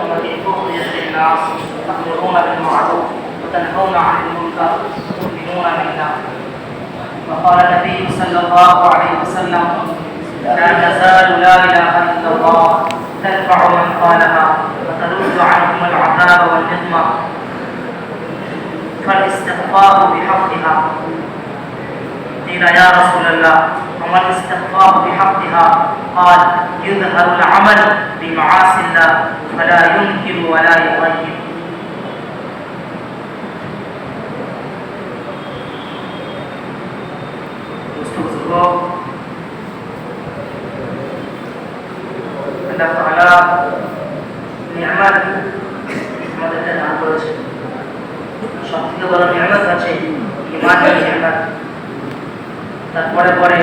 التي أخرجت للناس تأمرون بالمعروف وتنهون عن المنكر وتؤمنون بالله. وقال النبي صلى الله عليه وسلم: لا تزال لا إله إلا الله تدفع من قالها وترد عنهم العذاب والنقمة. فالاستغفار بحقها. قيل: يا رسول الله وما الاستغفار بحقها؟ قال: يظهر العمل بمعاصي الله فلا ينكر ولا يغير. আল্লাহ তাআলা নিয়ামত আমাদেরকে দান করেছেন। সবথেকে বড় নিয়ামত আছে ঈমানের নিয়ামত। তারপরে পরে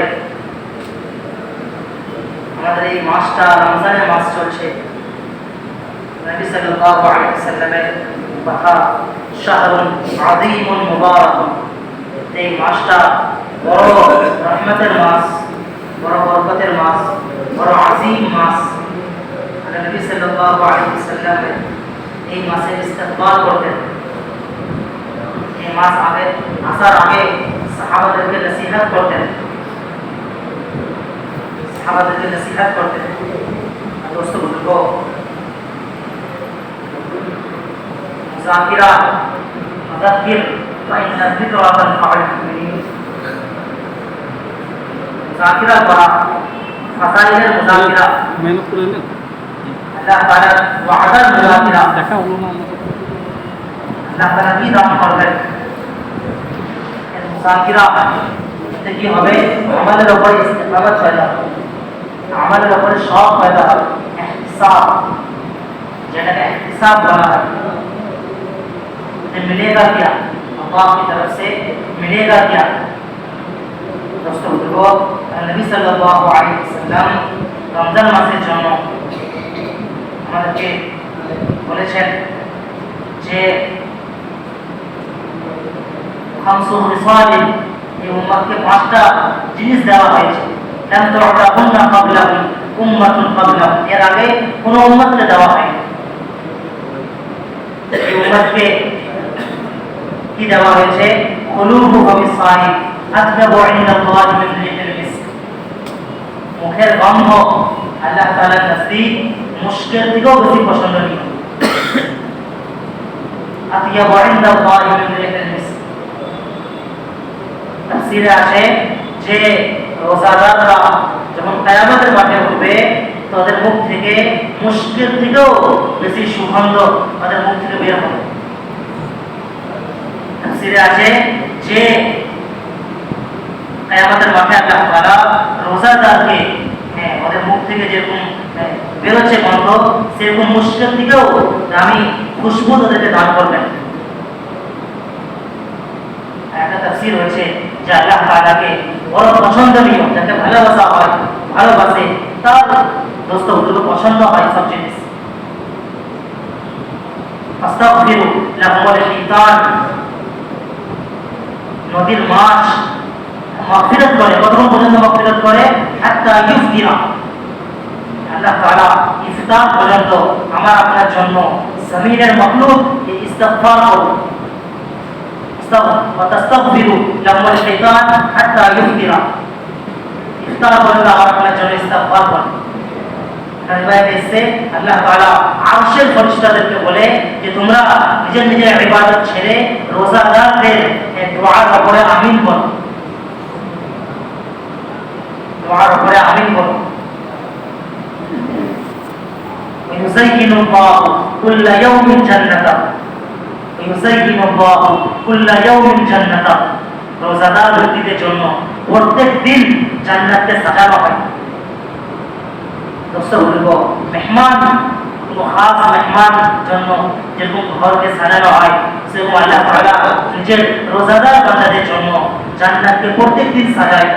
আমাদের এই মাসটা রমজানের মাস চলছে। নবী সাল্লাল্লাহু আলাইহি ওয়াসাল্লামের কথা, শাহরুন আযীমুন মুবারাকুন। এই মাসটা বড় রহমতের মাস, বড় বরকতের মাস, বড় আযীম মাস। নবী সাল্লাল্লাহু আলাইহি ওয়াসাল্লাম এই মাসে ইস্তেগফার করতেন। এই মাস আগে আসার আগে সাহাবাদেরকে নসিহত করতেন। दोस्तों बुजुर्गों, मुज़ाकिरा मुज़क्किर फ़इन्न ज़िक्रा तनफ़अुल मुमिनीन। मुज़ाकिरा पढ़ा, फ़ज़ाइल मुज़ाकिरा अल्लाह ताला वादा मुज़ाकिरा अल्लाह ताला की दान करবেন। मुज़ाकिरा কি হবে? আমাদের উপরে ইস্তেকামত পয়দা হবে, আমাদের উপরে শখ পয়দা হবে, ইহতিসাব, যেটাকে ইহতিসাব বলা হয়। मिलेगा क्या? अल्लाह की तरफ से मिलेगा क्या? दोस्तों बुजुर्गों, नबी सल्लल्लाहु अलैहि वसल्लम রমজান মাসের জন্য আমাদেরকে বলেছেন যে খামসু রিসালিন, এই উম্মতকে 5টা জিনিস দেওয়া হয়েছে। লাম তু'তাহুন্না ক্বাবলাহুম উম্মাতুন ক্বাবলাহুম, এর আগে কোন উম্মতকে দেওয়া হয়নি। এই উম্মতকে কি দেওয়া হয়েছে? কুলুবুহুম বিসাইদ আতযাবু ইনদাল্লাহি মিন রিহিল মিস্ক। মুখের গন্ধ আল্লাহ তাআলার নজদীক মুশকের থেকেও বেশি পছন্দনীয়। আতযাবু ইনদাল্লাহি মিন রিহিল মিস্ক। তাফসীরে আছে যে রোজাদাররা যখন কিয়ামতের মাঠে উঠবে তাদের মুখ থেকে মুশকের থেকেও বেশি সুগন্ধ তাদের মুখ থেকে বের হবে। তাফসীরে আছে যে কিয়ামতের মাঠে আল্লাহ তাআলা রোজাদারকে ওদের মুখ থেকে যেরকম বেরোচ্ছে গন্ধ, সেরকম মুশকের থেকেও দামি খুশবু তাদেরকে দান করবেন। একটা তাফসীর হয়েছে যে আল্লাহ তাআলাকে বড় পছন্দনীয়, যাকে ভালোবাসা হয়, ভালোবাসে, তার দোস্ত হুজুর পছন্দ হয় সব জিনিস। আস্তাগফিরু লাহুল শাইতান, নদীর মাছ মাগফিরাত করে, কতক্ষণ পর্যন্ত মাগফিরাত করে? হাত্তা ইফতিরা, আল্লাহ তাআলা ইফতার পর্যন্ত আমার আপনার জন্য জমিনের মাখলুক ইস্তিগফার করুন। وتستغفروا لهم الشيطان حتى يفطر, ইফতার পর্যন্ত আমার আপনার জন্য ইস্তিগফার করুন। রিওয়ায়াতে এসেছে আল্লাহ তাআলা আরশের ফেরেশতাদেরকে বলে যে তোমরা নিজের নিজের ইবাদত ছেড়ে রোজাদারদের দোয়ার উপরে আমিন বলো, দোয়ার উপরে আমিন বলো। ويزين الله كل يوم جنته, ويزين الله كل يوم جنته, রোজাদার ব্যক্তিদের জন্য প্রত্যেক দিন জান্নাতকে সাজানো হয়। দোস্ত বলবো, মেহমান কোনো খাস মেহমান জন্য যেরকম ঘরকে সাজানো হয়, সেরকম আল্লাহ তাআলা নিজের রোজাদার বান্দাদের জন্য জান্নাতকে প্রত্যেক দিন সাজায়।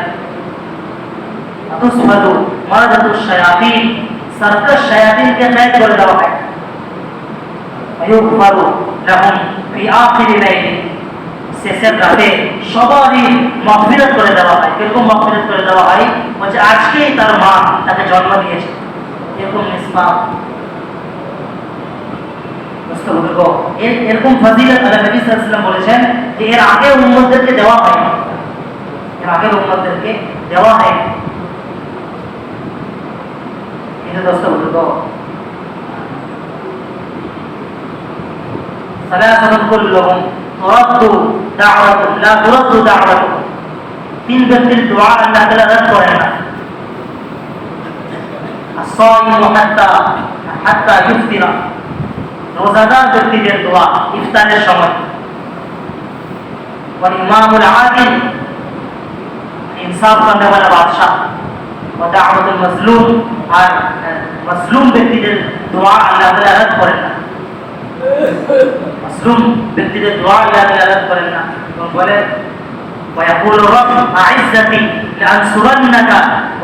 আতুসফাদু মারাদাতুশ শায়াতিন, সার্কাস শায়াতিনকে কয়েদ করে দেওয়া হয়। ওয়ায়ুগফারু লাহুম ফি আখিরি লাইলি, শেষের রাতে সবারই মাগফিরাত করে দেওয়া হয়। কিরকম মাগফিরাত করে দেওয়া হয়? বলছে আজকেই তার মা তাকে জন্ম দিয়েছে, এরকম নিসবা। দোস্ত বুজুর্গ, এরকম ফজিলত আল্লাহ নবী সাল্লাল্লাহু আলাইহি ওয়াসাল্লাম বলেছেন যে এর আগে উম্মতদেরকে দেওয়া হয়নি, এর আগে উম্মতদেরকে দেওয়া হয়নি। কিন্তু দোস্ত বুজুর্গ, সালাসাতুন কুল্লুহুম তুরাদ্দু দাওয়াতুন লা তুরাদ্দু দাওয়াতুহুম, তিন ব্যক্তির দোয়া আল্লাহ তাআলা রদ করেন না। as-সাইমু হাত্তা ইফতিরা, রোজাদার ব্যক্তিদের দোয়া ইফতারের সময়। ওয়াল ইমামুল আদিল, ইনসাফ করনে वाला বাদশা। ওয়া দাওয়াতুল মাজলুম, আর মাজলুম ব্যক্তিদের দোয়া আল্লাহ তাআলা রদ করেন না। মাজলুম ব্যক্তিদের দোয়া আল্লাহ তাআলা রদ করেন না। এবং বলে ويقول رب أعزتي لأنصرنك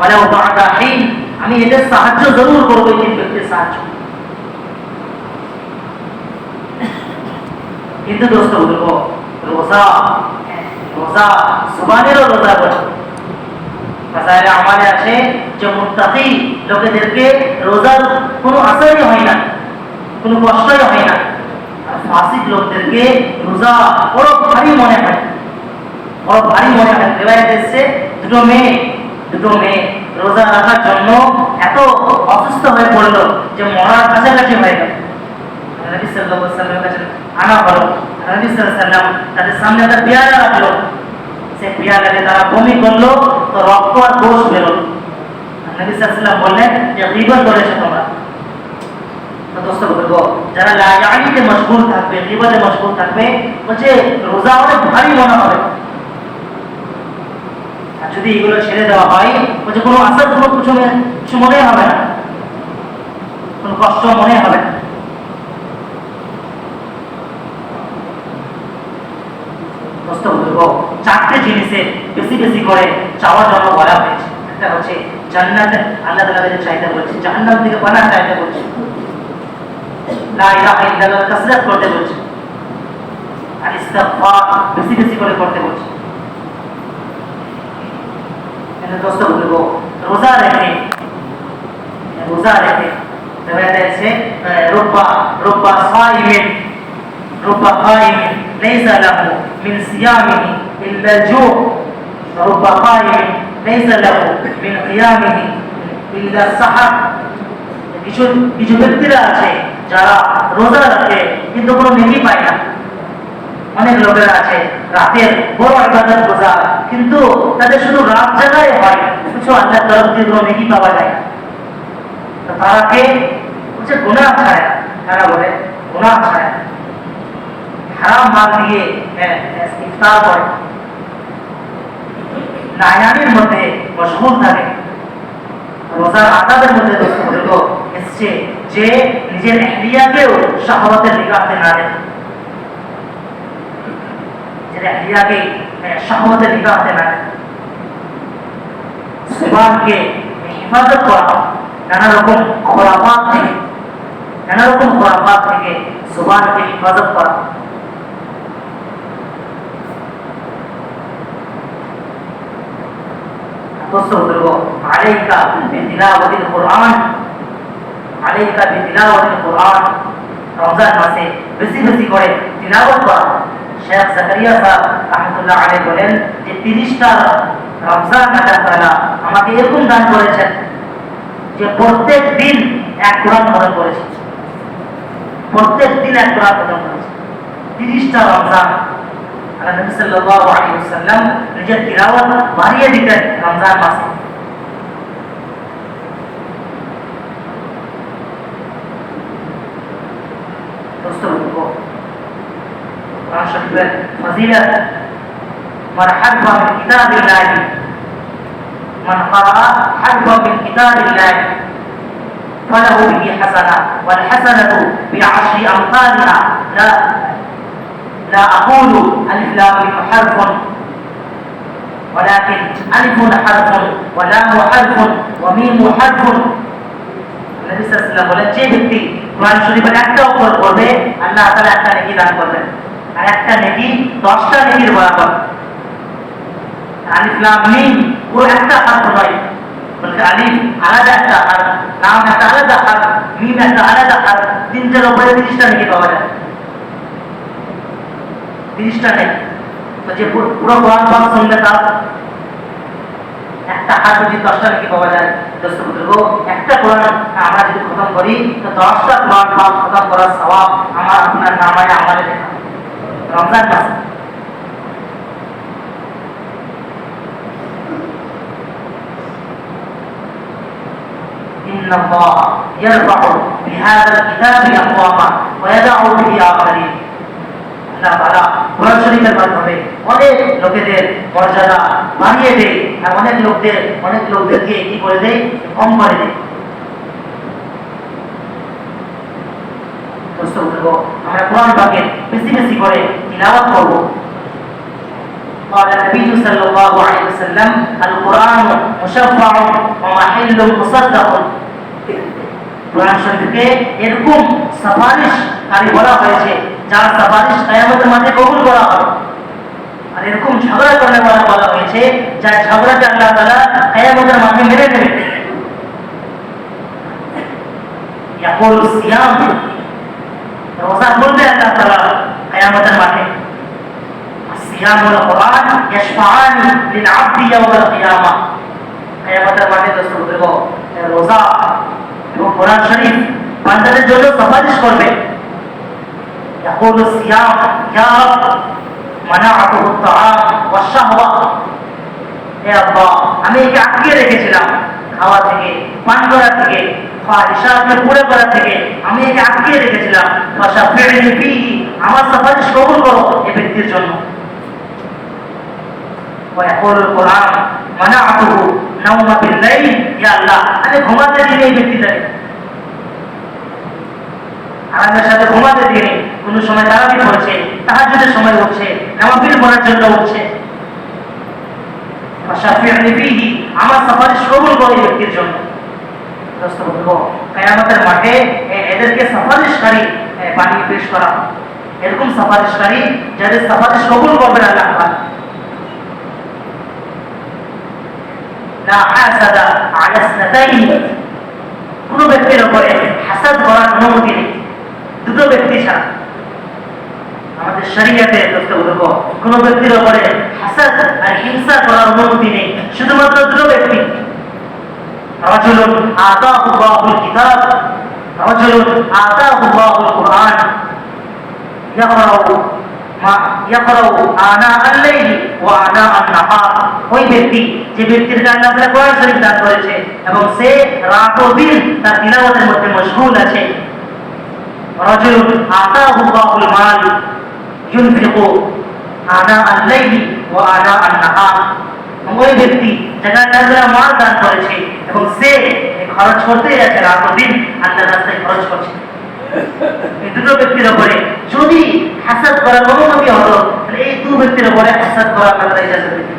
ولو بعد حين, আমি এদের সাহায্য জরুর করব, এই তিন ব্যক্তির সাহায্য। কিন্তু দোস্ত বুজুর্গ, রোজা রোজা সুবহানেরও রোজা বলে ফাসাইলে আমালে আছে যে মুত্তাকি লোকেদেরকে রোজার কোনো আসরই হয় না, কোনো কষ্টই হয় না। আর ফাসিক লোকদেরকে রোজা বড় ভারী মনে হয়, বড় ভারী মনে হয়। রিওয়ায়াত এসেছে দুটো মেয়ে রোজা রাখার জন্য এত অসুস্থ হয়ে পড়লো যে মরার কাছাকাছি হয়ে গেল। নবী সাল্লাল্লাহু আলাইহি ওয়াসাল্লামের কাছে আনা হলো। নবী সাল্লাল্লাহু আলাইহি ওয়াসাল্লাম তাদের সামনে একটা পেয়ালা রাখলো, সে পেয়ালাতে তারা বমি করলো, তো রক্ত আর গোশ বেরোলো। নবী সাল্লাল্লাহু আলাইহি ওয়াসাল্লাম বললেন যে গীবত করেছো তোমরা। তো দোস্ত বুজুর্গ, যারা লায়ানিতে মশগুল থাকবে, গীবতে মশগুল থাকবে, বলছে রোজা অনেক ভারী মনে হবে। আর যদি এগুলো ছেড়ে দেওয়া হয়, বলছে কোনো আসার কোনো কিছু মনে হবে না, কোনো কষ্ট মনে হবে না। দোস্ত বুজুর্গ, চারটে জিনিসে বেশি বেশি করে চাওয়ার জন্য বলা হয়েছে। একটা হচ্ছে জান্নাত, আল্লাহ তাআলা তাদের চাইতে বলেছে, জাহান্নাম থেকে পানাহ চাইতে বলেছে, লা ইলাহা ইল্লাল্লাহ কাসরাত করতে বলেছে, আর ইস্তিগফার বেশি বেশি করে করতে বলেছে। কিন্তু দোস্ত বুজুর্গ, রোজা রেখে রিওয়ায়াত আছে রুব্বা সাইমিন রুব্বা কাইমিন লাইসা লাহু মিন সিয়ামিহি ইল্লা আল-জু', রুব্বা কাইমিন লাইসা লাহু মিন কিয়ামিহি ইল্লা as-সাহার। কিছু ব্যক্তিরা আছে যারা রোজা রাখে কিন্তু কোনো নেকি পায় না। অনেক লোকেরা আছে রাতের বড় ইবাদত রোজা, কিন্তু তাদের শুধু রাত জাগাই হয়, কিছু আল্লাহর তরফ থেকে কোনো নেকি পাওয়া যায় না। তো তারাকে বলছে গুনাহ ছাড়ে, তারা বলে গুনাহ ছাড়ে, হারাম মাল দিয়ে ইফতার করে, নায়ানির মধ্যে মশগুল থাকে। রোজার আদাবের মধ্যে এসছে যে নিজের ইহলিয়াকেও শাহওয়াতের নিগাহতে না দেয়, নিজের ইহলিয়াকে শাহওয়াতের নিগাহতে না দেয়। জবানকে হেফাজত করা নানা রকম খোরাফাত থেকে জবানকে হেফাজত করা। দোস্ত বুজুর্গ, আলাইকা বিতিলাওয়াতিল কুরআন, রমজান মাসে বেশি বেশি করে তিলাওয়াত করা। শেখ জাকারিয়া সাহেব রাহমাতুল্লাহ আলাইহি বলেন যে 30টা রমজান আল্লাহ তাআলা আমাকে এরকম দান করেছেন যে প্রত্যেক দিন এক কোরআন খতম করেছি, প্রত্যেক দিন এক কোরআন খতম করেছি। 30টা রমজান আল্লাহ নবী সাল্লাল্লাহু আলাইহি ওয়াসাল্লাম নিজের তিলাওয়াত বাড়িয়ে দিতেন রমজান মাসে। दोस्तों को कुरान शरीफ में फजीलत मन हरफा मिन किताबिल्लाह, मन क़रा हरफा मिन किताबिल्लाह फलहु बिही हसना वल हसनतु बिअशरि अमसालिहा। لا أقول ألف لام ميم حرف ولكن ألف حرف ولام حرف وميم حرف। নবী সাল্লাল্লাহু আলাইহি ওয়াসাল্লাম বলেন যে ব্যক্তি কোরআন শরীফের একটা অক্ষর পড়বে আল্লাহ তাআলা একটা নেকি দান করবেন, আর একটা নেকি 10টা নেকির বরাবর। আলিফ লাম মিম পুরো একটা হরফ নয়, বলতে আলিফ আলাদা একটা হারফ, লাম একটা আলাদা হারফ, মিম একটা আলাদা হারফ, তিনটার উপরে 30টা নাকি পাওয়া যায়? 30টা নেই। তো যে পুরো কোরআন পাক শুনবে তার একটা হাত যদি 10টা নাকি পাওয়া যায়। দোস্ত বুজুর্গ, একটা কোরআন আমরা যদি খতম করি তো 10টা কোরআন পাক খতম করার সওয়াব আমার আপনার নামায় আমাদের লেখা। রমজান মাস إن الله يرفع بهذا الكتاب أقواما ويدع به آخرين। আল্লাহ তাআলা কোরআন শরীফের মাধ্যমে অনেক লোকেদের মর্যাদা বাড়িয়ে দেয় আর অনেক লোকদেরকে কি করে দেয়? কম করে দেয়। দোস্ত বুজুর্গ, আমরা কোরআন পাকের বেশি বেশি করে তিলাওয়াত করব। قال النبي صلى الله عليه وسلم القرآن مشفع ومحل مصدق। কোরআন শরীফকে এরকম সুপারিশকারী বলা হয়েছে যার সুপারিশ কিয়ামতের মাঠে কবুল করা হবে, আর এরকম ঝগড়া করলে বলা হয়েছে যার ঝগড়াকে আল্লাহ তাআলা কিয়ামতের মাঠে মেনে নেবে। ইয়াকুল সিয়াম, রোজা বলবে আল্লাহ তাআলা কিয়ামতের মাঠে। সিয়াম ওয়াল কুরআন ইয়াশফাআন লিল আবদি ইয়াওমাল কিয়ামা। কিয়ামতের মাঠে দোস্ত বুজুর্গ, রোজা এবং কোরআন শরীফ বান্দাদের জন্য সুপারিশ করবে। يقول الصيام يا رب منعته الطعام والشهوة। হে আল্লাহ, আমি একে আটকে রেখেছিলাম খাওয়া থেকে, পান করা থেকে, ফাহিশাতকে পুরো করা থেকে আমি একে আটকে রেখেছিলাম। ফাশাফি'নি ফীহি, আমার সুপারিশ কবুল করো এই ব্যক্তির জন্য। ويقول القرآن منعته نوم بالليل। يا الله, আমি ঘুমাতে দিই এই ব্যক্তিটাকে, আরামের সাথে ঘুমাতে দিয়ে কোন সময় তারাবি পড়ছে, তাহাজ্জুদের সময় উঠছে, নামাজ পড়ার জন্য উঠছে। ফাশাফি'নি ফীহি, আমার সুপারিশ কবুল করো এই ব্যক্তির জন্য। দোস্ত বুজুর্গ, কিয়ামতের মাঠে এদেরকে সুপারিশকারী বানিয়ে পেশ করা, এরকম সুপারিশকারী যাদের সুপারিশ কবুল করবেন আল্লাহ তাআলা। লা হাসাদা আলা ইসনাতাইন, কোন ব্যক্তির উপরে হাসাদ করার অনুমতি নেই, দুটো ব্যক্তি ছাড়া। আমাদের শরীয়তে দোস্ত বুজুর্গ, কোন ব্যক্তির উপরে হাসাদ আর হিংসা করার অনুমতি নেই, শুধুমাত্র দুটো ব্যক্তি। রাজুলুন আতাহু আল্লাহুল কিতাব, রাজুলুন আতাহু আল্লাহুল কুরআন ইয়াকরাউ আনা আল-লাইলি ওয়া আনা আন-নাহার। ওই ব্যক্তি যে ব্যক্তির আল্লাহ তাআলা কোরআন শরীফ দান করেছে এবং সে রাত ও দিন তার তিলাওয়াতের মধ্যে মশগুল আছে। রাজুলুন আতাহু আল্লাহুল মাল ইউনফিকু আনা আল-লাইলি ওয়া আনা আন-নাহার। ওই ব্যক্তি যাকে আল্লাহ তাআলা মাল দান করেছে এবং সে খরচ করতেই আছে, রাত ও দিন আল্লাহর রাস্তায় খরচ করছে। এই দুটো ব্যক্তির উপরে যদি হাসাদ করার অনুমতি হতো তাহলে এই দুটো ব্যক্তির উপরে হাসাদ করার কথা ইজাজত দিত।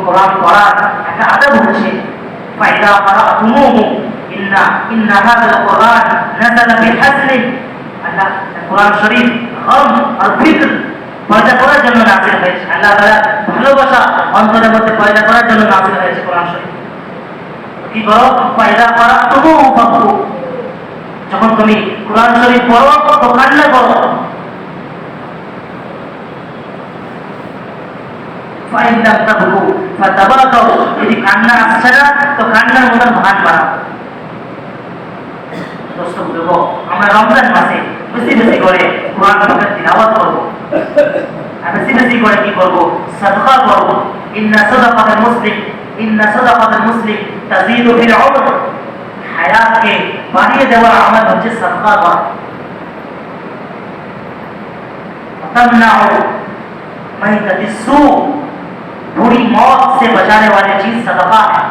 কোরআন পড়ার একটা আদব হচ্ছে ফাইদা ক্বারাতুমুহু ইন্না হাযাল কুরআন নাযালা বিহাজলি। আল্লাহ কোরআন শরীফ গম আর ফিকর পয়দা করার জন্য নাযিল হয়েছে। আল্লাহ তাআলা ভালোবাসা অন্তরের মধ্যে পয়দা করার জন্য নাযিল হয়েছে কোরআন শরীফ। কি করো? ফাইদা ক্বারাতুমুহু ফাকহু, যখন তুমি কোরআন শরীফ পড়ো তো কান্না করো। ফাইন লাম তাবকু ফাতাবাকাউ, যদি কান্না আসছে না তো কান্নার মতন ভান বানাও। দোস্ত বুজুর্গ, আমরা রমজান মাসে বেশি বেশি করে কোরআন পাকের তিলাওয়াত করব, আর বেশি বেশি করে কি করব? সাদকা করব। ইন্না সাদাকাতাল মুসলিম তাজিদু ফিল উমর। হায়াতকে বাড়িয়ে দেওয়ার আমল হচ্ছে সাদকা করা। তামনাউ মাইতাতিস সু, बुरी मौत से बचाने वाली चीज सदका है।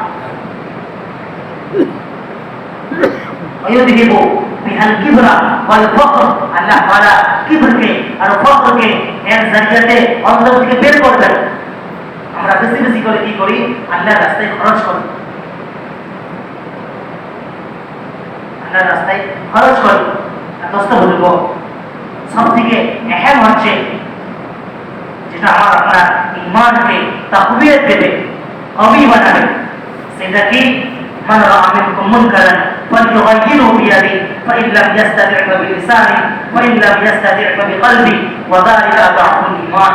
वयुद्हिबु बिहल किब्रा वल फख्र, अल्लाह ताआला किब्र के और फख्र के এর জরিয়াতে অন্তর থেকে বের করবেন। আমরা বেশি বেশি করে কি করি? আল্লাহর রাস্তায় খরচ করি, আল্লাহর রাস্তায় খরচ করি। দোস্ত বুজুর্গ, সব থেকে अहम হচ্ছে যেটা আমার আপনার ঈমানকে তাকওয়িয়ত দেবে, কবি বানাবে, সেটা কি মান রাআ মিনকুম মুনকারান ফালইয়ুগাইয়িরহু বিয়াদিহি ফাইন লাম ইস্তাতি' ফাবিলিসানিহি ফাইন লাম ইস্তাতি' ফাবিকলবিহি ওয়া যালিকা আযআফুল ঈমান।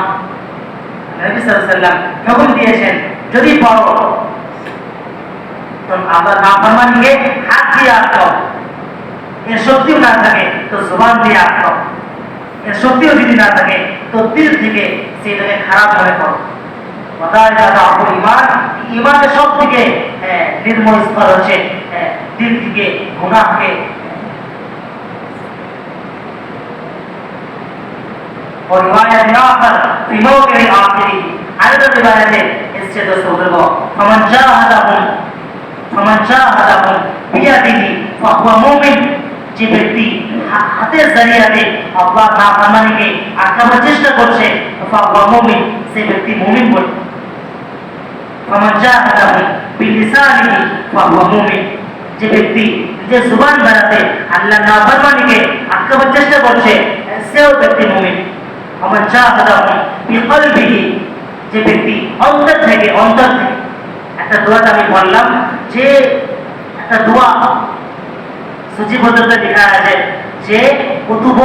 নবী সাল্লাল্লাহু আলাইহি ওয়াসাল্লাম হুকুম দিয়েছেন যদি পারো তো আবার নাফরমানিকে হাত দিয়ে আটকাও, এর শক্তিও না থাকে তো জবান দিয়ে আটকাও, এর শক্তিও যদি না থাকে তো দিল থেকে সেটাকে খারাপ মনে করো। ইমানের সব থেকে নির্মল স্তর হচ্ছে দিল থেকে গুনাহকে और रिवायत आखर في موقع आखिरी आयत रिवायत इससे दोस्तों बुजुर्गों فمن جاهدهم بيده فهو مؤمن, যে ব্যক্তি হাতের জরিয়াতে আল্লাহ নাফরমানিকে আটকাবার চেষ্টা করছে ফাহুয়া মুমিন, সেই ব্যক্তি মুমিন বলে। ফামান জাহাদাহু বিলিসানিহি ফাহুয়া মুমিন, যে ব্যক্তি নিজের জবান দ্বারাতে আল্লাহ নাফরমানিকে আটকাবার চেষ্টা করছে সেও ব্যক্তি মুমিন। ফামান জাহাদাহু বিকলবিহি, যে ব্যক্তি অন্তর থেকে একটা দোয়াটা আমি বললাম যে একটা দোয়া সূচিবদ্ধতা লেখা আছে যে কুতুব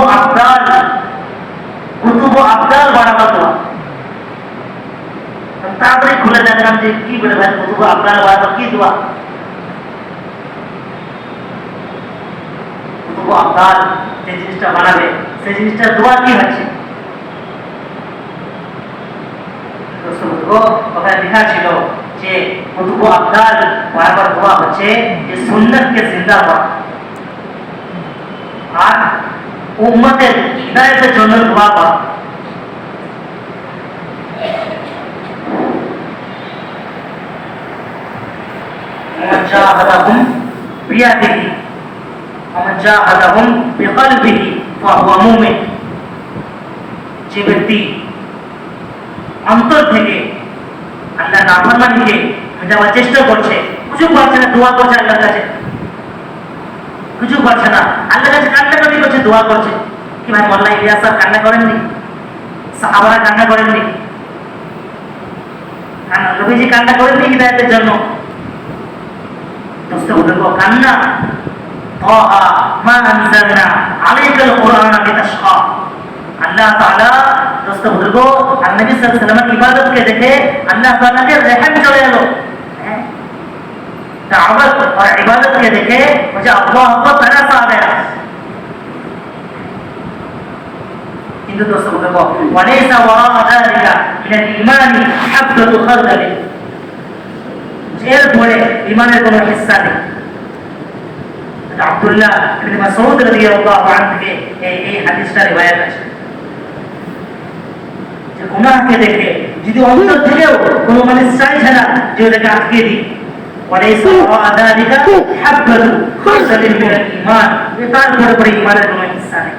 আবদাল বানাবার দোয়া। তারপরে খুলে দেখলাম যে কি বলে ভাই কুতুব আবদাল বানাবার কি দোয়া। কুতুব আবদাল যে জিনিসটা বানাবে সেই জিনিসটার দোয়া কি হচ্ছে ওখানে লেখা ছিল যে কুতুব আবদাল বানাবার দোয়া হচ্ছে যে সুন্নতকে জিন্দা করা আর উম্মতের হিদায়াতের জন্য দোয়া করা। ومن جاهدهم بيده ومن جاهدهم بقلبه فهو مؤمن, যে ব্যক্তি অন্তর থেকে আল্লাহ নাফরমানিকে মেটাবার চেষ্টা করছে, কিছু পারছে না, দোয়া করছে আল্লাহর কাছে, কিছু পারছে না, আল্লাহর কাছে কান্নাকাটি করছে, দোয়া করছে। কি ভাই মোল্লা ইলিয়াস স্যার কান্না করেননি? সাহাবারা কান্না করেননি? নবীজি কান্না করেননি হিদায়াতের জন্য? দোস্ত বুজুর্গ, কান্না তাহা মা আনজালনা আলাইকাল কুরআনা লিতাশকা। আল্লাহ তাআলা দোস্ত বুজুর্গ আর নবী সাল্লাল্লাহু আলাইহি ওয়াসাল্লামের ইবাদতকে দেখে আল্লাহ তাআলাকে রহম চলে এলো। दावत और इबादत के देखे मुझे अल्लाह को तरस आ गया। किंतु दोस्तों देखो वलैसा वराअ ज़ालिका मिन al-ईमान हब्बतु खर्दल, এর পরে ঈমানের কোনো হিস্সা নেই। আব্দুল্লাহ ইবনে মাসউদ রাদিয়াল্লাহু আনহু থেকে এই হাদিসটা রিওয়ায়াত আছে যে গুনাহকে দেখে যদি অন্তর থেকেও কোনো মানুষ চাইছে না যে ওটাকে আটকে দিই وليس وراء ذلك حبة خردل من الإيمان, তার পরে ঈমানের কোনো হিস্সা নেই।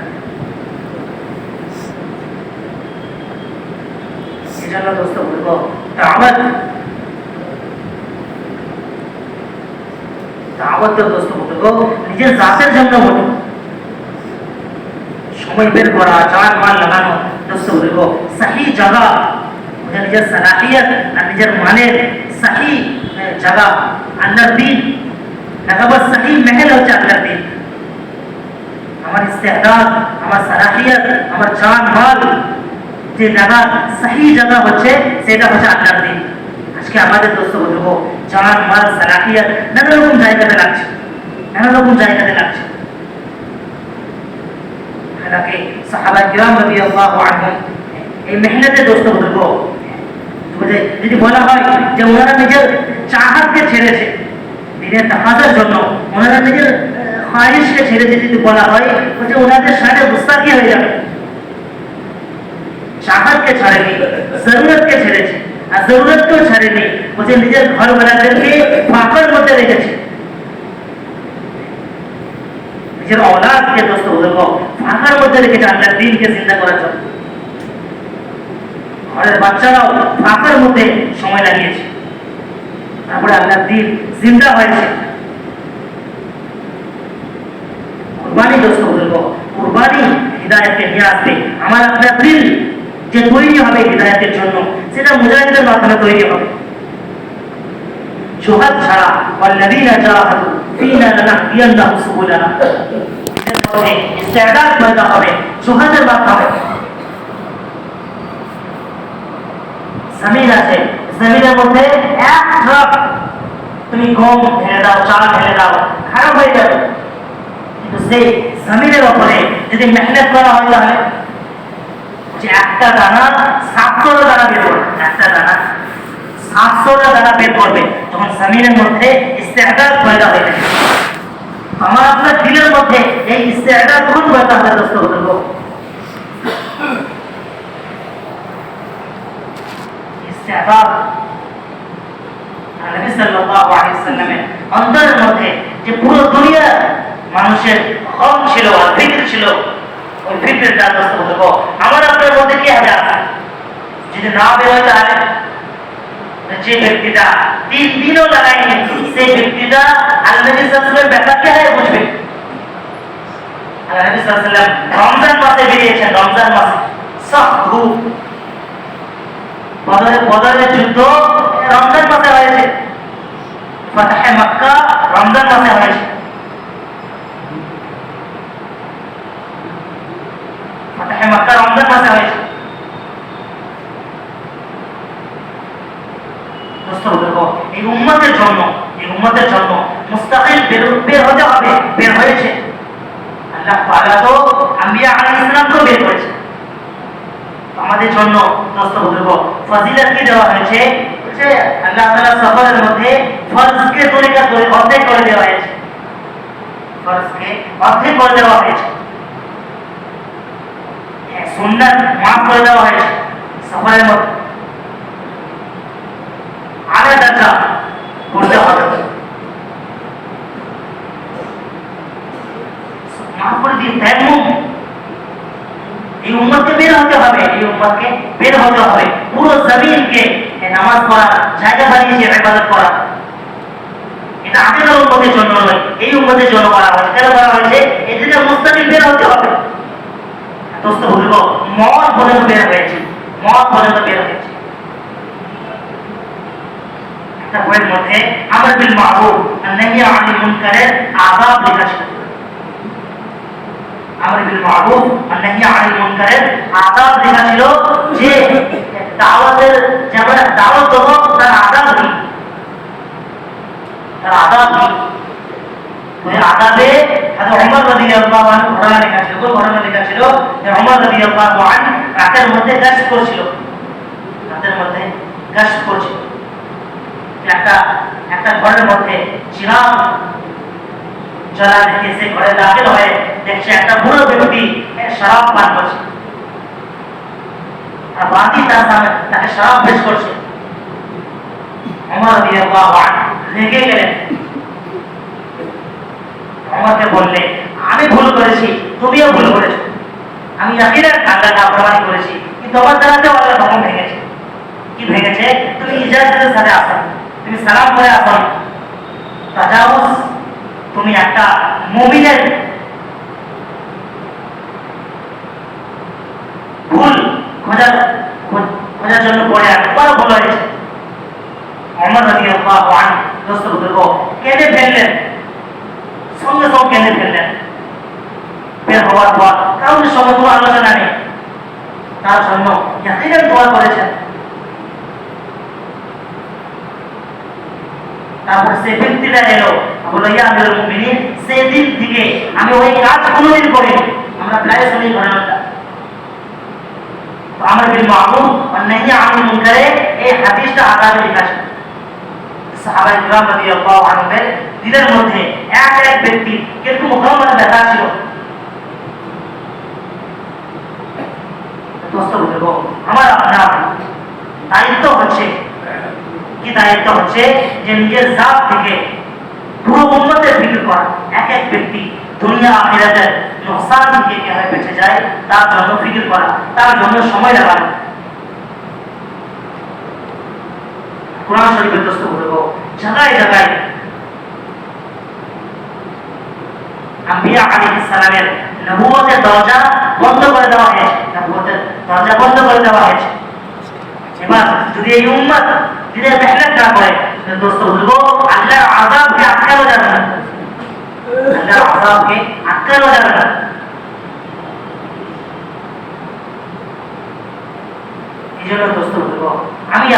এজন্য দোস্ত বলবো দাওয়াত দোস্ত বলবো নিজের জাতের জন্য বলবো, সময় বের করা, জান মাল লাগানো, দোস্ত বলবো সহি জায়গা, নিজের সালাহিয়ত আর নিজের মানের সহি জায়গা আল্লাহর দিন লাগাবার সহি महल হচ্ছে আল্লাহর দিন। আমার ইস্তেদাদ, আমার সালাহিয়ত, আমার জান মাল যে জায়গা সহি জায়গা হচ্ছে সেটা হচ্ছে আল্লাহর দিন। আজকে আমাদের দোস্ত বলবো জান মাল সালাহিয়ত নানা রকম জায়গাতে লাগছে, হালাকে সাহাবা কিরাম রাদিয়াল্লাহু আনহুম এই মেহনতে দোস্ত বলবো যদি বলা হয় যে ওনারা নিজের চাহাতকে ছেড়েছে দিনের তাকাজার জন্য, ওনারা নিজের খায়িশকে ছেড়েছে, যদি বলা হয় যে ওনাদের সাথে গুস্তাখি হয়ে যাবে। চাহাতকে ছাড়েনি, জরুরতকে ছেড়েছে, আর জরুরতকেও ছাড়েনি, বলছে নিজের ঘর বেড়াদেরকে ফাঁকার মধ্যে রেখেছে, নিজের औलादকে দোস্ত বলবো ফাঁকার মধ্যে রেখেছে আল্লাহর দ্বীনকে জিন্দা করার জন্য। ঘরের বাচ্চারাও ফাঁকার মধ্যে সময় লাগিয়েছে, তারপরে আল্লাহর দ্বীন জিন্দা হয়েছে। কুরবানি দোস্ত বলবো কুরবানি হিদায়াতকে নিয়ে আসবে। আমার আপনার দিল যে তৈরি হবে হিদায়াতের জন্য, সেটা মুজাহিদের মাধ্যমে তৈরি হবে। জোহাদ ছাড়া ওয়াল্লাযীনা জাহাদু ফীনা লানাহদিয়ান্নাহুম সুবুলানা, এদের মধ্যে ইস্তেদাদ পয়দা হবে জোহাদের মাধ্যমে। জমিন আছে, জমিনের মধ্যে এক ট্রাক তুমি গম ঢেলে দাও, চাল ঢেলে দাও, খারাপ হয়ে যাবে। কিন্তু সেই জমিনের ওপরে যদি মেহনত করা হয়, তাহলে যে একটা দানা 700টা দানা বের করবে, একটা দানা 700টা দানা বের করবে, তখন জমিনের মধ্যে ইস্তেদাদ পয়দা হয়ে যাবে। আমার আপনার দিলের মধ্যে এই ইস্তেদাদ কোন পয়দা হবে দোস্ত বলবো? ইস্তেদাদ নবী সাল্লাল্লাহু আলাইহি ওয়াসাল্লামের অন্তরের মধ্যে যে পুরো দুনিয়ার মানুষের হক ছিল আর ফিক্র ছিল, ওই ফিক্রটা দোস্ত বলবো আমার আপনার মধ্যে কি হবে? যদি না বের হয়, তাহলে যে ব্যক্তিটা 3 দিনও লাগায়নি, সেই ব্যক্তিটা আল্লাহ নবী সাল্লাল্লাহু আলাইহি ওয়াসাল্লামের ব্যাপারকে বুঝবে। আল্লাহ নবী সাল্লাল্লাহু আলাইহি ওয়াসাল্লাম রমজান মাসে বেরিয়েছেন, রমজান মাসে সব ধূপ, বদরের যুদ্ধ রমজান মাসে হয়েছে, ফাতহে মক্কা রমজান মাসে হয়েছে। ফাতহে মক্কা রমজান মাসে হয়েছে। এই উম্মতের জন্য মুস্তাকিল বের হতে হবে, বের হয়েছে। আল্লাহ তাআলা তো আম্বিয়া আলাইহিস সালামকে বের করেছে আমাদের জন্য। দোস্ত বুজুর্গ, ফজিলত কি দেওয়া হয়েছে? আল্লাহ তাআলা সফরের মধ্যে ফরজকে অর্ধেক করে দেওয়া হয়েছে, ফরজকে অর্ধেক করে দেওয়া হয়েছে, সুন্নাত মাফ করে দেওয়া হয়েছে সফরের মধ্যে। আগে দরজা করতে হবে, মাফ করে দিয়ে তায়াম্মুম, এই উম্মতকে বের হতে হবে, এই উম্মতকে বের হতে হবে, পুরো জমিনকে নামাজ পড়া জায়গা বানিয়েছে ইবাদত করা। এটা আগের উম্মতের জন্য নয়, এই উম্মতের জন্য করা হয়েছে। কেন করা হয়েছে? এদিকে মুস্তাকিল বের হতে হবে। দোস্ত বলব, মত পর্যন্ত বের হয়েছে, মত পর্যন্ত বের হয়েছে। একটা বইয়ের মধ্যে আমর বিল মারুফ আর নাহি আনিল মুনকারের আদাব লেখা ছিল। আমর বিল মারুফ আর নাহি আনিল মুনকারের আদাব লেখা ছিল, যে দাওয়াতের যেমন দাওয়াত দেব তার আদাব কি, তার আদাব কি। ওই আদাবে ওমর রাদিয়াল্লাহু আনহু ঘটনা লেখা ছিল, ঘটনা লেখা ছিল যে ওমর রাদিয়াল্লাহু আনহু রাতের মধ্যে গাশ করছিল, রাতের মধ্যে গাশ করছিল। একটা ঘরের মধ্যে চিরাগ জ্বালা রেখে সে ঘরে দাখিল হয়ে দেখছে একটা বুড়ো ব্যক্তি শরাব পান করছে, আর বাকি তার সামনে তাকে শরাব পেশ করছে। ওমর রাদিয়াল্লাহু আনহু রেগে গেলেন, ওমরকে বললে, আমি ভুল করেছি, তুমিও ভুল করেছো, আমি ইয়াকিনের আল্লাহর নাফরমানি করেছি, কিন্তু তোমার দ্বারাতে আল্লাহর হুকুম ভেঙেছে। কি ভেঙেছে? তুমি ইজাজতের সাথে আসো, তুমি সালাম করে আসো, তাজাউজ তুমি একটা মুমিনের ভুল খোঁজার জন্য পড়ে আসো, বড় ভুল হয়েছে। ওমর রাদিয়াল্লাহু আনহু দোস্ত বুজুর্গ কেঁদে ফেললেন, সঙ্গে সঙ্গে কেঁদে ফেললেন। বের হওয়ার পর কারোর সঙ্গে কোনো আলোচনা নেই, তার জন্য ইয়াকিনের দোয়া করেছেন। তারপর সে ব্যক্তিটা এলো, বলল, ইয়া আমিরুল মুমিনিন, সেই দিন থেকে আমি ওই কাজ কোনোদিন করিনি। আমরা প্রায় শুনি ঘটনাটা। তো আমর বিল মারুফ আর নাহি আনিল মুনকারে এই হাদিসটা আদাবে লেখা ছিল। সাহাবায়ে কিরাম রাদিয়াল্লাহু আনহুদের দিলের মধ্যে এক এক ব্যক্তি কিন্তু মুহাম্মদ দেখা ছিল। দোস্ত বলবো, আমার আপনার দায়িত্ব হচ্ছে, কি দায়িত্ব হচ্ছে, যে নিজের জাত থেকে পুরো উম্মতের ফিক্র করা। এক এক ব্যক্তি দুনিয়া আখিরাতের নোকসান থেকে কিভাবে বেঁচে যায় তার জন্য ফিক্র করা, তার জন্য সময় লাগানো। কোরআন শরীফের দোস্ত বলবো, জায়গায় জায়গায় আম্বিয়া আলাইহিস সালামের নবুয়তের দরজা বন্ধ করে দেওয়া হয়েছে, নবুয়তের দরজা বন্ধ করে দেওয়া হয়েছে। এবার যদি এই উম্মত দিনের মেহনত না করে দোস্ত বলবো আল্লাহর আযাবকে আটকানো যাবে না, আল্লাহর আযাবকে আটকানো যাবে না। এই জন্য দোস্ত বলবো আমি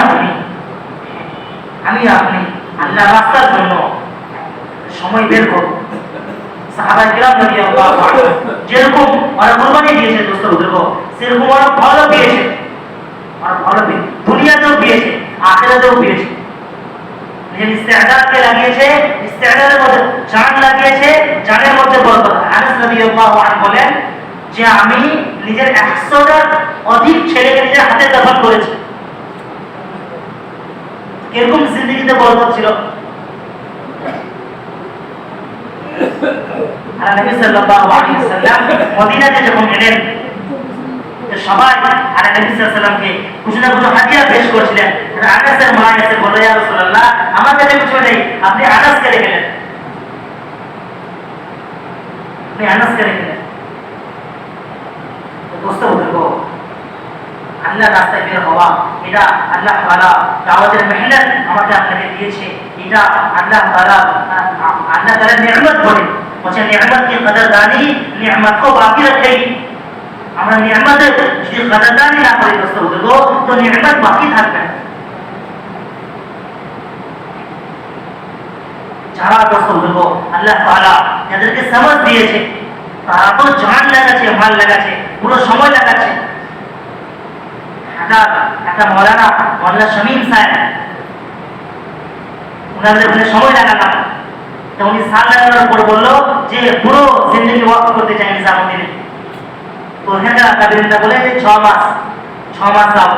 আপনি আল্লাহর রাস্তার জন্য সময় বের করব। সাহাবায়ে কিরাম রাদিয়াল্লাহু আনহু যেরকম ওরা কুরবানি দিয়েছে দোস্ত বলবো সেরকম ওরা ভালো পেয়েছে, আর ভালো পেয়ে দুনিয়াতেও পেয়েছে আখিরাতেও পেয়েছে। নিজের ইস্তেদাদকে লাগিয়েছে, ইস্তেদাদের মধ্যে জান লাগিয়েছে, জানের মধ্যে বরকত। আনাস রাদিয়াল্লাহু আনহু বলেন যে আমি নিজের 100টার অধিক ছেলেকে নিজের হাতে দফন করেছি। কিরকম জিন্দেগিতে বরকত ছিল। আর নবী সাল্লাল্লাহু আলাইহি ওয়াসাল্লাম মদিনাতে যখন এলেন সবাই আর নবী সাল্লাল্লাহু আলাইহি ওয়াসাল্লামকে কিছু না কিছু হাদিয়া পেশ করেছিলেন। আনাসের মা এসে বলল ইয়া রাসূলুল্লাহ আমার কাছে কিছু নেই, আপনি আনাসকে রেখে নেন, আপনি আনাসকে রেখে নেন। দোস্ত বলবো আল্লাহর রাস্তায় বের হওয়া এটা আল্লাহ তাআলা দাওয়াতের মেহনত আমাকে আপনাকে দিয়েছে, এটা আল্লাহ তাআলা নিয়ামত বলে বলছে নিয়ামত কি কদরদানি নিয়ামত को बाकी रखेगी। আমরা নিয়ামতের যদি কদরদানি না করি দোস্ত বলবো তো নিয়ামত বাকি থাকবে না। যারা দোস্ত বলবো আল্লাহ তাআলা যাদেরকে সমাজ দিয়েছে তারা তো জান লাগাচ্ছে, মাল লাগাচ্ছে, পুরো সময় লাগাচ্ছে। একটা মৌলানা শামীম সাহেব ওনাদের ওখানে সময় লাগালাম, তো উনি সাল লাগানোর পর বললো যে পুরো জিন্দগি ওয়াকফ করতে চাই নিজামুদ্দিনে। তো ওখানকার আকাবিরিনরা বলে যে 6 মাস দাও।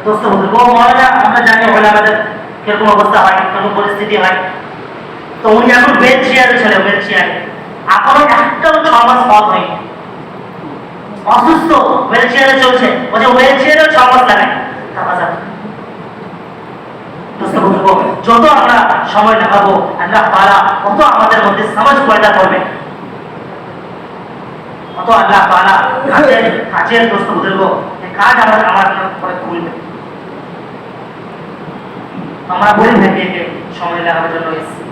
দোস্ত বলবো মৌলানা আমরা জানি ওলামাদের কিরকম অবস্থা হয়, কিরকম পরিস্থিতি হয়। তো উনি এখন বেড চেয়ারে ছিল, বেড চেয়ারে এখনো একটাও 6 মাস পথ হয়নি, অসুস্থ হুইল চেয়ারে চলছে, বলছে হুইল চেয়ারে 6 মাস লাগে টাকা যাবে। দোস্ত বলবো যত আমরা সময় লাগাবো আল্লাহ তাআলা কত আমাদের মধ্যে সমাজ পয়দা করবে, কত আল্লাহ তাআলা কাজের দোস্ত বলবো কাজ আমাদের পরে খুলবে। আমরা বলি থাকি সময় লাগানোর জন্য এসেছি।